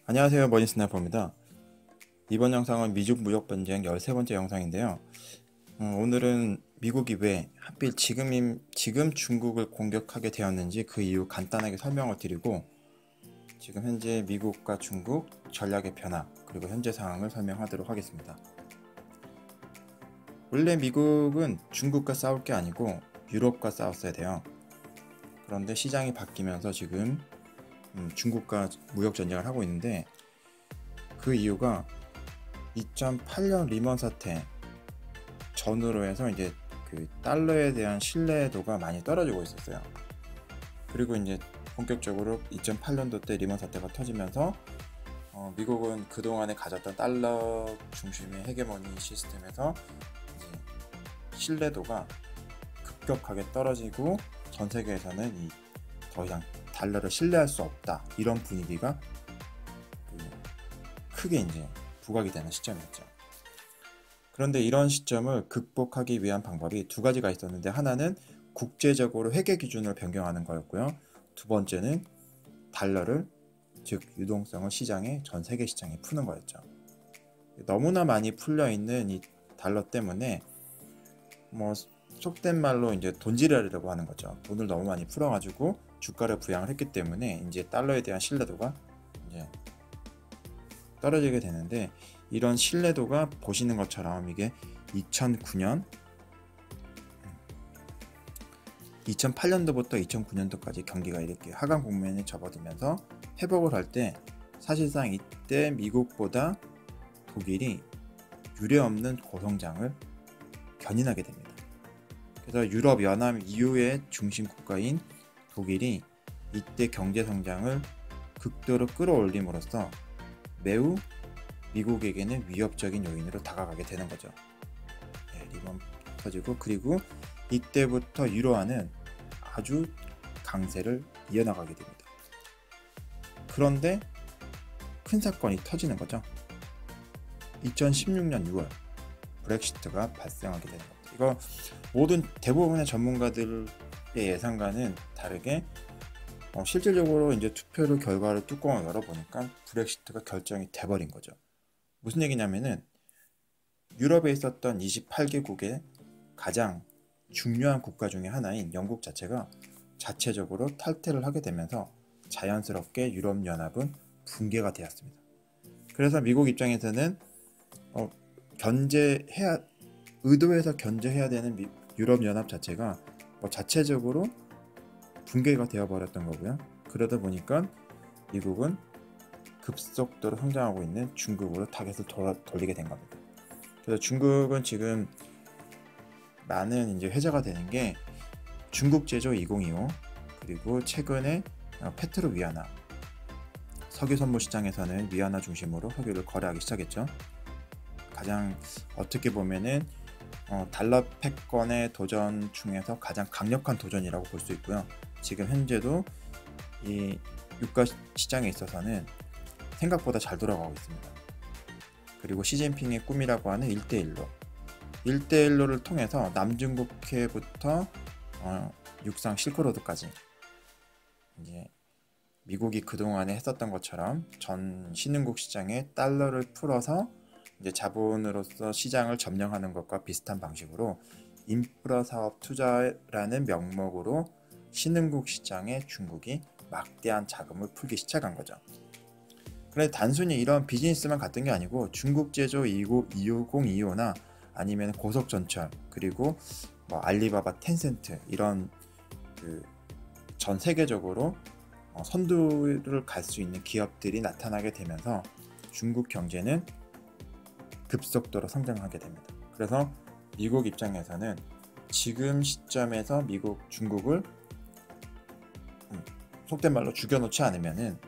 안녕하세요, 머니스나퍼입니다. 이번 영상은 미중 무역 전쟁 13번째 영상인데요. 오늘은 미국이 왜 하필 지금 중국을 공격하게 되었는지 그 이유 간단하게 설명을 드리고, 지금 현재 미국과 중국 전략의 변화 그리고 현재 상황을 설명하도록 하겠습니다. 원래 미국은 중국과 싸울 게 아니고 유럽과 싸웠어야 돼요. 그런데 시장이 바뀌면서 지금 중국과 무역 전쟁을 하고 있는데, 그 이유가 2008년 리먼 사태 전후로 해서 이제 그 달러에 대한 신뢰도가 많이 떨어지고 있었어요. 그리고 이제 본격적으로 2008년도 때 리먼 사태가 터지면서 미국은 그동안에 가졌던 달러 중심의 헤게모니 시스템에서 이제 신뢰도가 급격하게 떨어지고, 전 세계에서는 더 이상 달러를 신뢰할 수 없다, 이런 분위기가 크게 이제 부각이 되는 시점이었죠. 그런데 이런 시점을 극복하기 위한 방법이 두 가지가 있었는데, 하나는 국제적으로 회계 기준을 변경하는 거였고요. 두 번째는 달러를, 즉 유동성을 전 세계 시장에 푸는 거였죠. 너무나 많이 풀려 있는 이 달러 때문에 속된 말로 이제 돈지랄이라고 하는 거죠. 돈을 너무 많이 풀어가지고 주가를 부양을 했기 때문에 이제 달러에 대한 신뢰도가 이제 떨어지게 되는데, 이런 신뢰도가 보시는 것처럼 이게 2008년도부터 2009년도까지 경기가 이렇게 하강 국면에 접어들면서 회복을 할 때, 사실상 이때 미국보다 독일이 유례없는 고성장을 견인하게 됩니다. 그래서 유럽 연합 이후의 중심 국가인 독일이 이때 경제 성장을 극도로 끌어올림으로써 매우 미국에게는 위협적인 요인으로 다가가게 되는 거죠. 리먼 터지고, 그리고 이때부터 유로화는 아주 강세를 이어나가게 됩니다. 그런데 큰 사건이 터지는 거죠. 2016년 6월 브렉시트가 발생하게 되는 겁니다. 이거 대부분의 전문가들의 예상과는 다르게 실질적으로 이제 투표로 결과를 뚜껑을 열어보니까 브렉시트가 결정이 돼버린 거죠. 무슨 얘기냐면은, 유럽에 있었던 28개국의 가장 중요한 국가 중에 하나인 영국 자체가 자체적으로 탈퇴를 하게 되면서 자연스럽게 유럽연합은 붕괴가 되었습니다. 그래서 미국 입장에서는 의도해서 견제해야 되는 유럽연합 자체가 자체적으로 붕괴가 되어버렸던 거고요. 그러다 보니까 미국은 급속도로 성장하고 있는 중국으로 타겟을 돌리게 된 겁니다. 그래서 중국은 지금 많은 이제 회자가 되는 게 중국 제조 2025, 그리고 최근에 페트로 위안화, 석유 선물 시장에서는 위안화 중심으로 석유를 거래하기 시작했죠. 가장 어떻게 보면은 달러 패권의 도전 중에서 가장 강력한 도전이라고 볼 수 있고요. 지금 현재도 이 유가 시장에 있어서는 생각보다 잘 돌아가고 있습니다. 그리고 시진핑의 꿈이라고 하는 1대1로를 통해서 남중국해부터 육상 실크로드까지 이제 미국이 그동안에 했었던 것처럼 전 신흥국 시장에 달러를 풀어서 이제 자본으로서 시장을 점령하는 것과 비슷한 방식으로 인프라 사업 투자라는 명목으로 신흥국 시장에 중국이 막대한 자금을 풀기 시작한 거죠. 그런데 단순히 이런 비즈니스만 갔던 게 아니고, 중국 제조 2025나 아니면 고속전철, 그리고 알리바바, 텐센트, 이런 전 세계적으로 선두를 갈 수 있는 기업들이 나타나게 되면서 중국 경제는 급속도로 성장하게 됩니다. 그래서 미국 입장에서는 지금 시점에서 중국을 속된 말로 죽여놓지 않으면은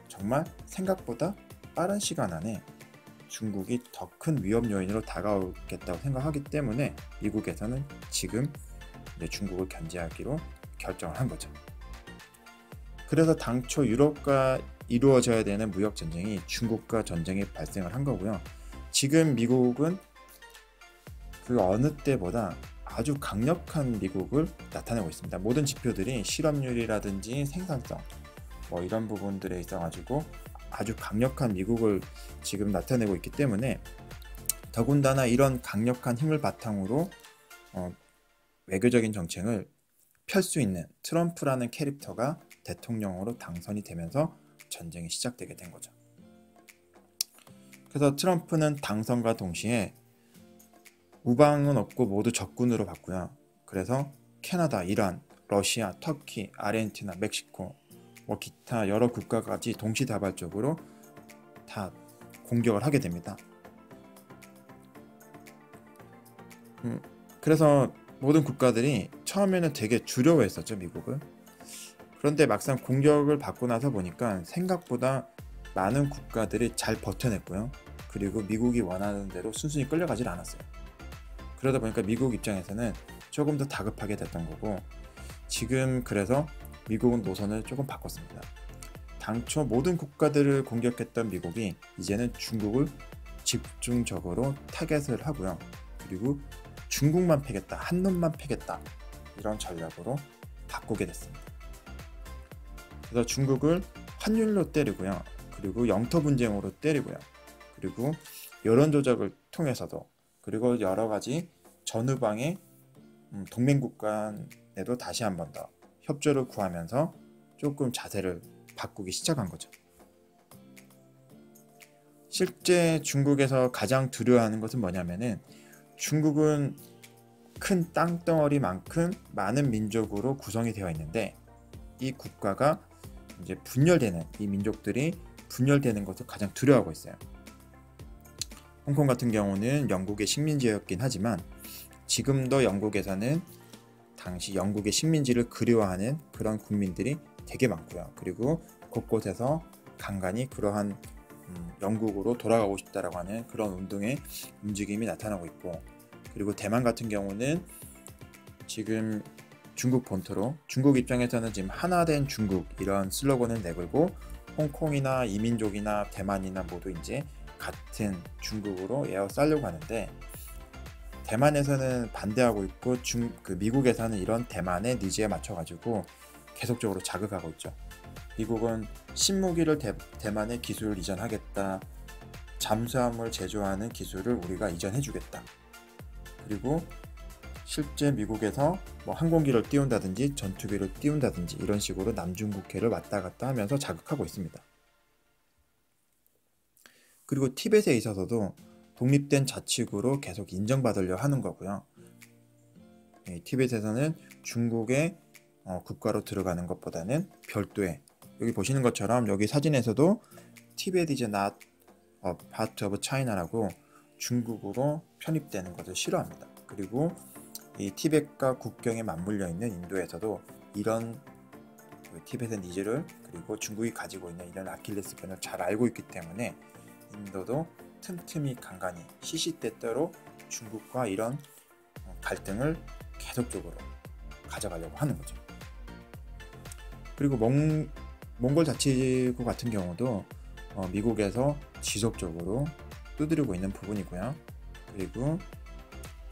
정말 생각보다 빠른 시간 안에 중국이 더 큰 위험 요인으로 다가오겠다고 생각하기 때문에 미국에서는 지금 중국을 견제하기로 결정을 한 거죠. 그래서 당초 유럽과 이루어져야 되는 무역 전쟁이 중국과 전쟁이 발생을 한 거고요. 지금 미국은 그 어느 때보다 아주 강력한 미국을 나타내고 있습니다. 모든 지표들이 실업률이라든지 생산성 이런 부분들에 있어가지고 아주 강력한 미국을 지금 나타내고 있기 때문에, 더군다나 이런 강력한 힘을 바탕으로 외교적인 정책을 펼 수 있는 트럼프라는 캐릭터가 대통령으로 당선이 되면서 전쟁이 시작되게 된 거죠. 그래서 트럼프는 당선과 동시에 우방은 없고 모두 적군으로 봤고요. 그래서 캐나다, 이란, 러시아, 터키, 아르헨티나, 멕시코, 기타 여러 국가까지 동시다발적으로 다 공격을 하게 됩니다. 그래서 모든 국가들이 처음에는 되게 두려워했었죠, 미국을. 그런데 막상 공격을 받고 나서 보니까 생각보다 많은 국가들이 잘 버텨냈고요. 그리고 미국이 원하는 대로 순순히 끌려가질 않았어요. 그러다 보니까 미국 입장에서는 조금 더 다급하게 됐던 거고, 지금 그래서 미국은 노선을 조금 바꿨습니다. 당초 모든 국가들을 공격했던 미국이 이제는 중국을 집중적으로 타겟을 하고요. 그리고 중국만 패겠다, 한 놈만 패겠다, 이런 전략으로 바꾸게 됐습니다. 그래서 중국을 환율로 때리고요. 그리고 영토 분쟁으로 때리고요. 그리고 여론 조작을 통해서도, 그리고 여러 가지 전후방의 동맹국 간에도 다시 한 번 더 협조를 구하면서 조금 자세를 바꾸기 시작한 거죠. 실제 중국에서 가장 두려워하는 것은 뭐냐면은, 중국은 큰 땅덩어리만큼 많은 민족으로 구성이 되어 있는데, 이 국가가 이제 분열되는, 이 민족들이 분열되는 것을 가장 두려워하고 있어요. 홍콩 같은 경우는 영국의 식민지였긴 하지만 지금도 영국에서는 당시 영국의 식민지를 그리워하는 그런 국민들이 되게 많고요. 그리고 곳곳에서 간간히 그러한 영국으로 돌아가고 싶다라고 하는 그런 운동의 움직임이 나타나고 있고, 그리고 대만 같은 경우는 지금 중국 본토로, 중국 입장에서는 지금 하나된 중국 이런 슬로건을 내걸고, 홍콩이나 이민족이나 대만이나 모두 이제 같은 중국으로 에워싸려고 하는데, 대만에서는 반대하고 있고 미국에서는 이런 대만의 니즈에 맞춰가지고 계속적으로 자극하고 있죠. 미국은 신무기를 대만의 기술을 이전하겠다, 잠수함을 제조하는 기술을 우리가 이전해주겠다, 그리고 실제 미국에서 항공기를 띄운다든지 전투기를 띄운다든지 이런 식으로 남중국해를 왔다 갔다 하면서 자극하고 있습니다. 그리고 티벳에 있어서도 독립된 자치구로 계속 인정받으려 하는 거고요. 티벳에서는 중국의 국가로 들어가는 것보다는 별도의, 여기 보시는 것처럼 여기 사진에서도 티벳 is not a part of China라고 중국으로 편입되는 것을 싫어합니다. 그리고 이 티벳과 국경에 맞물려 있는 인도에서도 이런 티벳의 니즈를, 그리고 중국이 가지고 있는 이런 아킬레스건을 잘 알고 있기 때문에 인도도 틈틈이 간간히 시시때때로 중국과 이런 갈등을 계속적으로 가져가려고 하는 거죠. 그리고 몽골 자치구 같은 경우도 미국에서 지속적으로 두드리고 있는 부분이고요. 그리고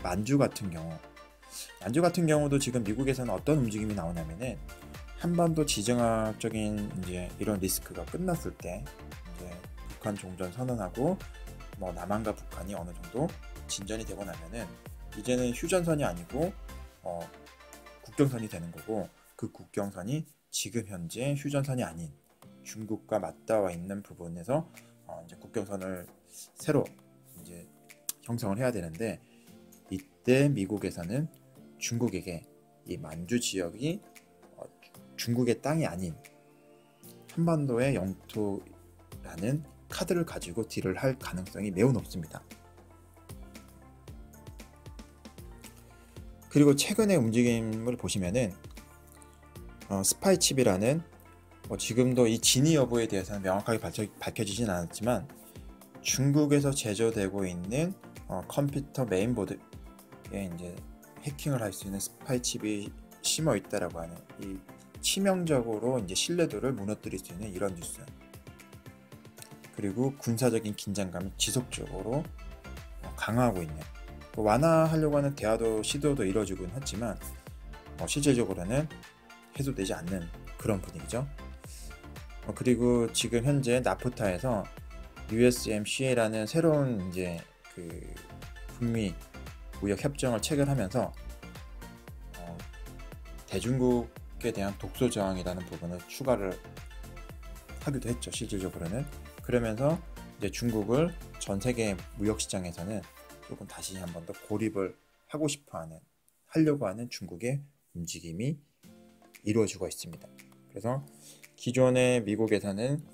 만주 같은 경우도 지금 미국에서는 어떤 움직임이 나오냐면은, 한반도 지정학적인 이제 이런 리스크가 끝났을 때 이제 북한 종전 선언하고 남한과 북한이 어느 정도 진전이 되고 나면은 이제는 휴전선이 아니고 국경선이 되는 거고, 그 국경선이 지금 현재 휴전선이 아닌 중국과 맞닿아 있는 부분에서 이제 국경선을 새로 이제 형성을 해야 되는데, 이때 미국에서는 중국에게 이 만주 지역이 중국의 땅이 아닌 한반도의 영토라는 카드를 가지고 딜을 할 가능성이 매우 높습니다. 그리고 최근의 움직임을 보시면은 스파이칩이라는 지금도 이 진위 여부에 대해서는 명확하게 밝혀지진 않았지만, 중국에서 제조되고 있는 컴퓨터 메인보드에 이제 해킹을 할 수 있는 스파이칩이 심어 있다라고 하는, 이 치명적으로 이제 신뢰도를 무너뜨릴 수 있는 이런 뉴스. 그리고 군사적인 긴장감이 지속적으로 강화하고 있는, 완화하려고 하는 시도도 이루어지곤 했지만 실질적으로는 해소되지 않는 그런 분위기죠. 그리고 지금 현재 나프타에서 USMCA라는 새로운 이제 그 북미 무역 협정을 체결하면서 대중국에 대한 독소 저항이라는 부분을 추가를 하기도 했죠. 실질적으로는. 그러면서 이제 중국을 전 세계 무역 시장에서는 조금 다시 한 번 더 고립을 하려고 하는 중국의 움직임이 이루어지고 있습니다. 그래서 기존의 미국에서는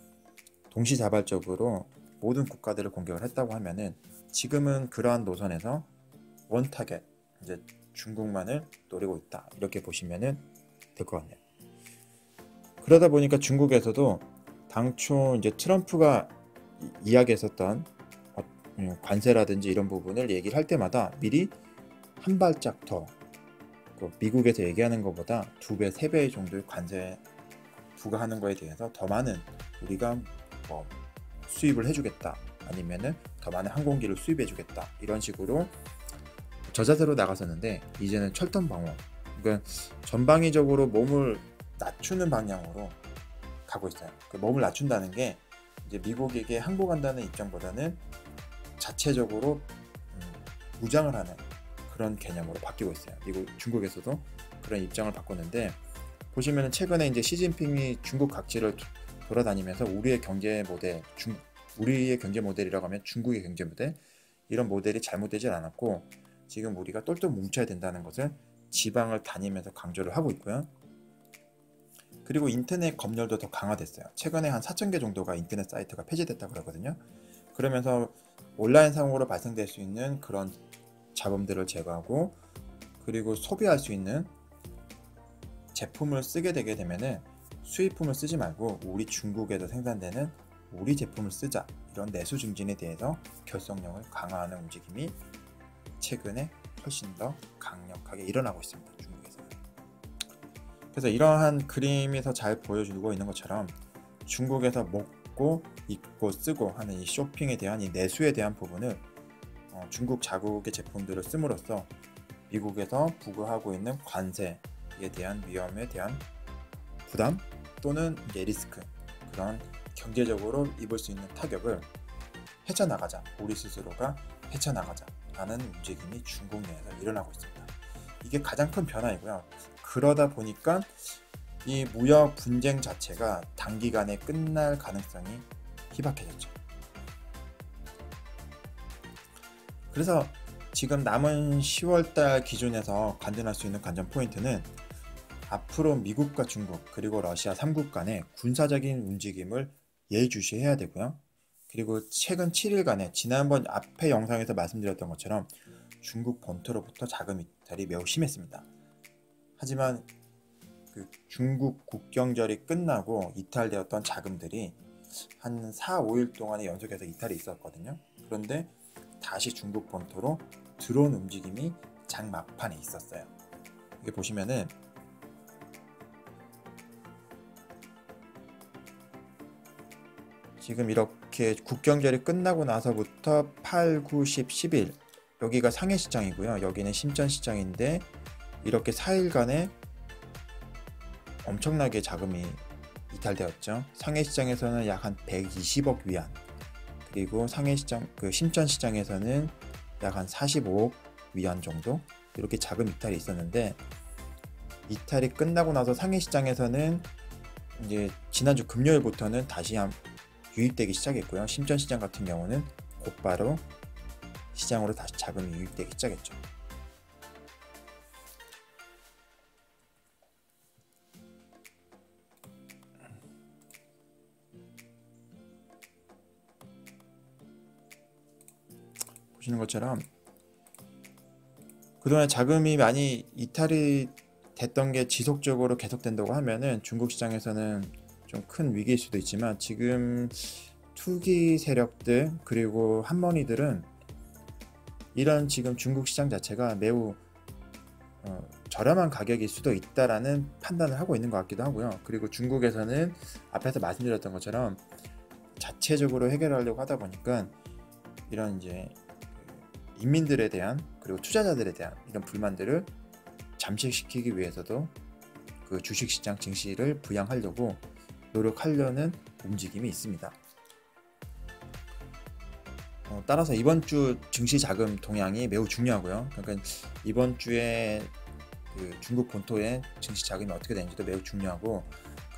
동시다발적으로 모든 국가들을 공격을 했다고 하면은 지금은 그러한 노선에서 원 타겟, 이제 중국만을 노리고 있다, 이렇게 보시면은 될 것 같네요. 그러다 보니까 중국에서도 당초 이제 트럼프가 이야기했었던 관세라든지 이런 부분을 얘기를 할 때마다 미리 한 발짝 더 미국에서 얘기하는 것보다 2배, 3배 정도의 관세 부과하는 거에 대해서 더 많은 우리가 수입을 해주겠다, 아니면은 더 많은 항공기를 수입해주겠다, 이런 식으로 저자세로 나갔었는데 이제는 철통방어, 그러니까 전방위적으로 몸을 낮추는 방향으로 가고 있어요. 그 몸을 낮춘다는 게 이제 미국에게 항복한다는 입장보다는 자체적으로 무장을 하는 그런 개념으로 바뀌고 있어요. 중국에서도 그런 입장을 바꿨는데, 보시면 최근에 이제 시진핑이 중국 각지를 돌아다니면서 우리의 경제 모델이라고 하면 중국의 경제 모델, 이런 모델이 잘못되질 않았고 지금 우리가 똘똘 뭉쳐야 된다는 것을 지방을 다니면서 강조를 하고 있고요. 그리고 인터넷 검열도 더 강화됐어요. 최근에 한 4,000개 정도가 인터넷 사이트가 폐지됐다고 그러거든요. 그러면서 온라인 상으로 발생될 수 있는 그런 자범들을 제거하고, 그리고 소비할 수 있는 제품을 쓰게 되게 되면은 수입품을 쓰지 말고 우리 중국에서 생산되는 우리 제품을 쓰자, 이런 내수 증진에 대해서 결속력을 강화하는 움직임이 최근에 훨씬 더 강력하게 일어나고 있습니다. 중국에서. 그래서 이러한 그림에서 잘 보여주고 있는 것처럼 중국에서 먹고 입고 쓰고 하는 이 쇼핑에 대한 이 내수에 대한 부분을 중국 자국의 제품들을 씀으로써 미국에서 부과하고 있는 관세에 대한 위험에 대한 부담 또는 이제 리스크, 그런 경제적으로 입을 수 있는 타격을 헤쳐나가자, 우리 스스로가 헤쳐나가자 라는 움직임이 중국 내에서 일어나고 있습니다. 이게 가장 큰 변화이고요. 그러다 보니까 이 무역 분쟁 자체가 단기간에 끝날 가능성이 희박해졌죠. 그래서 지금 남은 10월달 기준에서 관전할 수 있는 관전 포인트는 앞으로 미국과 중국 그리고 러시아 3국 간의 군사적인 움직임을 예의주시해야 되고요. 그리고 최근 7일간에 지난번 앞에 영상에서 말씀드렸던 것처럼 중국 본토로부터 자금 이탈이 매우 심했습니다. 하지만 그 중국 국경절이 끝나고 이탈되었던 자금들이 한 4, 5일 동안에 연속해서 이탈이 있었거든요. 그런데 다시 중국 본토로 들어온 움직임이 장 막판에 있었어요. 이게 보시면은 지금 이렇게 국경절이 끝나고 나서부터 8, 9, 10, 11 여기가 상해시장이고요. 여기는 심전시장인데 이렇게 4일간에 엄청나게 자금이 이탈되었죠. 상해시장에서는 약 한 120억 위안, 그리고 심전시장에서는 약 한 45억 위안 정도 이렇게 자금 이탈이 있었는데, 이탈이 끝나고 나서 상해시장에서는 이제 지난주 금요일부터는 다시 유입되기 시작했고요. 심전시장 같은 경우는 곧바로 시장으로 다시 자금이 유입되기 시작했죠. 보시는 것처럼 그동안 자금이 많이 이탈이 됐던 게 지속적으로 계속된다고 하면은 중국 시장에서는 좀 큰 위기일 수도 있지만, 지금 투기 세력들 그리고 한머니들은 이런 지금 중국 시장 자체가 매우 저렴한 가격일 수도 있다라는 판단을 하고 있는 것 같기도 하고요. 그리고 중국에서는 앞에서 말씀드렸던 것처럼 자체적으로 해결하려고 하다 보니까 이런 이제 인민들에 대한 그리고 투자자들에 대한 이런 불만들을 잠식시키기 위해서도 그 주식시장 증시를 부양하려고 노력하려는 움직임이 있습니다. 따라서 이번 주 증시 자금 동향이 매우 중요하고요. 그러니까 이번 주에 그 중국 본토의 증시 자금이 어떻게 되는지도 매우 중요하고,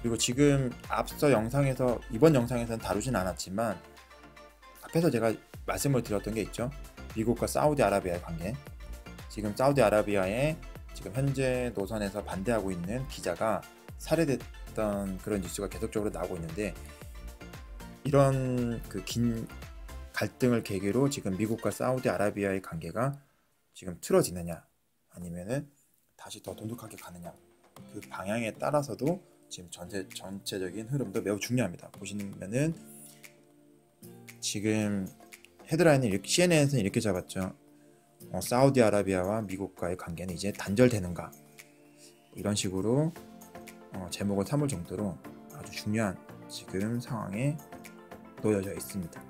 그리고 지금 앞서 영상에서, 이번 영상에서는 다루진 않았지만 앞에서 제가 말씀을 드렸던 게 있죠. 미국과 사우디아라비아의 관계. 지금 사우디아라비아의 지금 현재 노선에서 반대하고 있는 기자가 살해됐던 그런 뉴스가 계속적으로 나오고 있는데, 이런 그 긴 갈등을 계기로 지금 미국과 사우디아라비아의 관계가 지금 틀어지느냐 아니면은 다시 더 돈독하게 가느냐, 그 방향에 따라서도 지금 전체적인 흐름도 매우 중요합니다. 보시면은 지금 헤드라인을 CNN에서는 이렇게 잡았죠. 사우디아라비아와 미국과의 관계는 이제 단절되는가, 이런 식으로 제목을 삼을 정도로 아주 중요한 지금 상황에 놓여져 있습니다.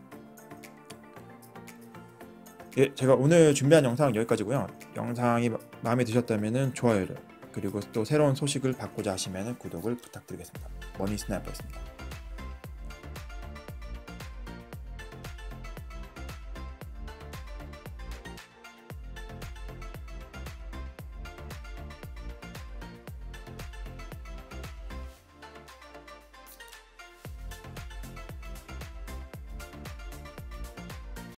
예, 제가 오늘 준비한 영상은 여기까지고요. 영상이 마음에 드셨다면 좋아요를, 그리고 또 새로운 소식을 받고자 하시면 구독을 부탁드리겠습니다. 머니 스나이퍼였습니다.